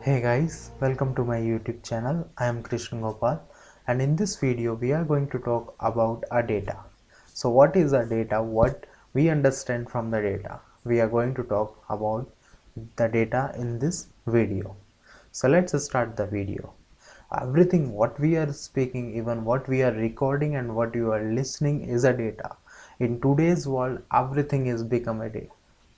Hey guys, welcome to my YouTube channel. I am Krishna Gopal, and in this video we are going to talk about a data. So what is a data? What we understand from the data? We are going to talk about the data in this video. So let's start the video. Everything what we are speaking, even what we are recording and what you are listening is a data. In today's world, everything is become a data.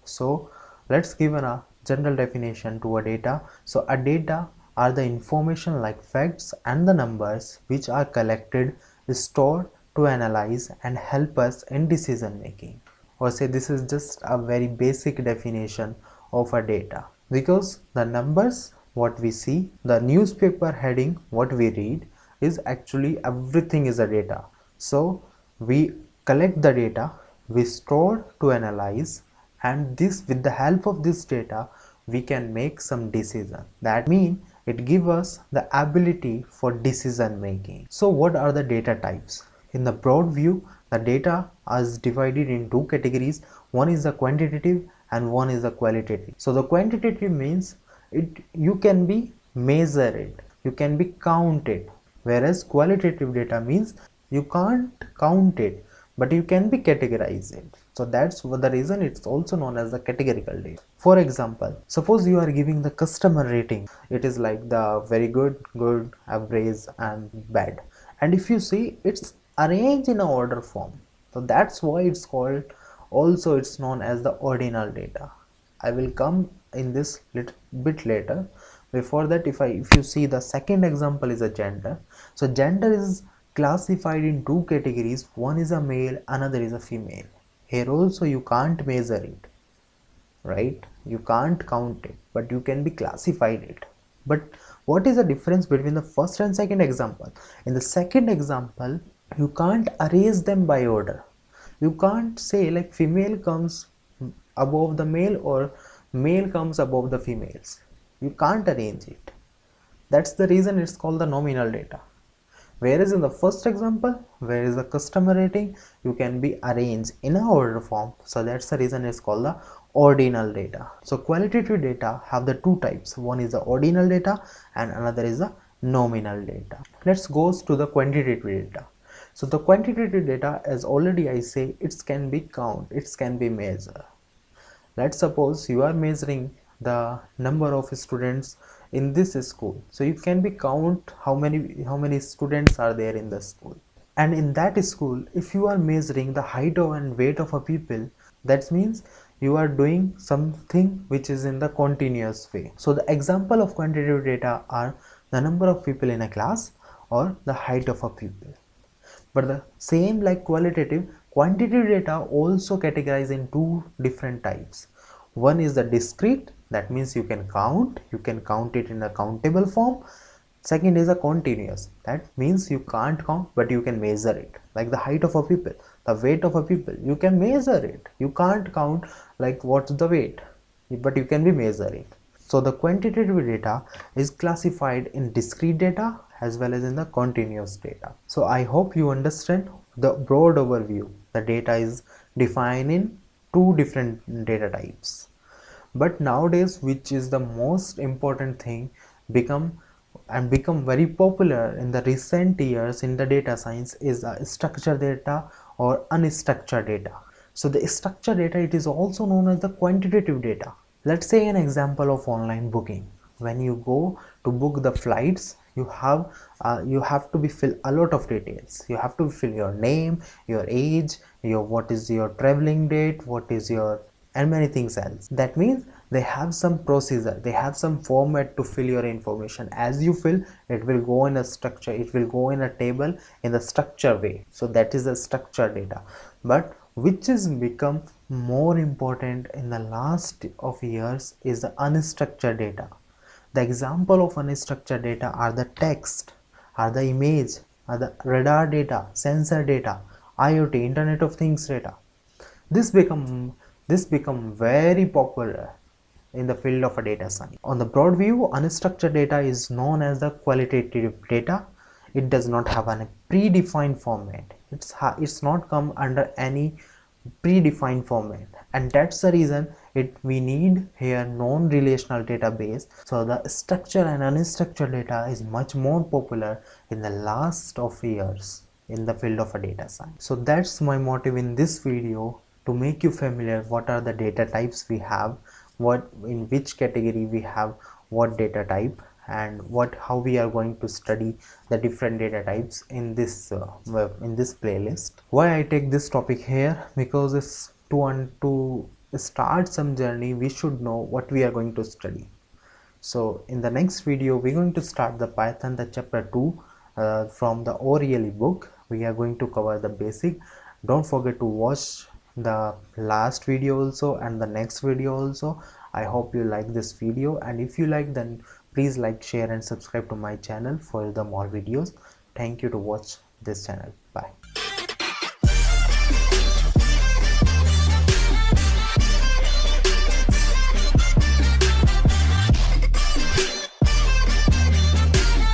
So let's give a general definition to a data. So a data are the information like facts and the numbers which are collected, stored to analyze and help us in decision making. Or say this is just a very basic definition of a data, because the numbers what we see, the newspaper heading what we read is actually everything is a data. So we collect the data, we store to analyze, and this with the help of this data we can make some decision. That means it gives us the ability for decision making. So what are the data types? In the broad view, the data is divided in two categories. One is the quantitative and one is the qualitative. So the quantitative means you can be measure it, you can be count it, whereas qualitative data means you can't count it but you can be categorize it. So that's the reason it's also known as the categorical data. For example, suppose you are giving the customer rating, it is like the very good, good, average and bad, and if you see it's arranged in a order form, so that's why it's called, also it's known as the ordinal data. I will come in this little bit later. Before that, if you see the second example is a gender. So gender is classified in two categories. One is a male, another is a female. Here also you can't measure it, right? You can't count it, but you can be classified it. But what is the difference between the first and second example? In the second example, you can't arrange them by order. You can't say like female comes above the male or male comes above the females. You can't arrange it. That's the reason it's called the nominal data. Whereas in the first example, where is the customer rating, you can be arranged in a order form. So that's the reason it's called the ordinal data. So qualitative data have the two types. One is the ordinal data and another is the nominal data. Let's go to the quantitative data. So the quantitative data, as already I say, it can be count, it can be measured. Let's suppose you are measuring the number of students in this school, so you can be count how many students are there in the school. And in that school, if you are measuring the height and weight of a people, that means you are doing something which is in the continuous way. So the example of quantitative data are the number of people in a class or the height of a pupil. But the same like qualitative, quantitative data also categorized in two different types. One is the discrete, that means you can count it in a countable form. Second is a continuous, that means you can't count but you can measure it, like the height of a people, the weight of a people, you can measure it. You can't count like what's the weight, but you can be measure it. So the quantitative data is classified in discrete data as well as in the continuous data. So I hope you understand the broad overview. The data is defined in two different data types. But nowadays, which is the most important thing, become very popular in the recent years in the data science is structured data or unstructured data. So the structured data, it is also known as the quantitative data. Let's say an example of online booking. When you go to book the flights, you have to be fill a lot of details. You have to fill your name, your age, what is your traveling date, what is your, and many things else. That means they have some procedure, they have some format to fill your information. As you fill, it will go in a structure, it will go in a table in the structure way. So that is the structured data. But which is become more important in the last of years is the unstructured data. The example of unstructured data are the text, are the image, are the radar data, sensor data, IoT, Internet of Things data. This become very popular in the field of a data science. On the broad view, unstructured data is known as the qualitative data. It does not have a predefined format. It's not come under any predefined format, and that's the reason we need here non-relational database. So the structured and unstructured data is much more popular in the last of years in the field of a data science. So that's my motive in this video, to make you familiar what are the data types we have, what in which category we have what data type, and how we are going to study the different data types in this playlist. Why I take this topic here? Because it's to start some journey we should know what we are going to study. So in the next video we're going to start the Python, the chapter 2 from the O'Reilly book. We are going to cover the basic. Don't forget to watch the last video also and the next video also. I hope you like this video, and if you like, then please like, share and subscribe to my channel for the more videos. Thank you to watch this channel. Bye.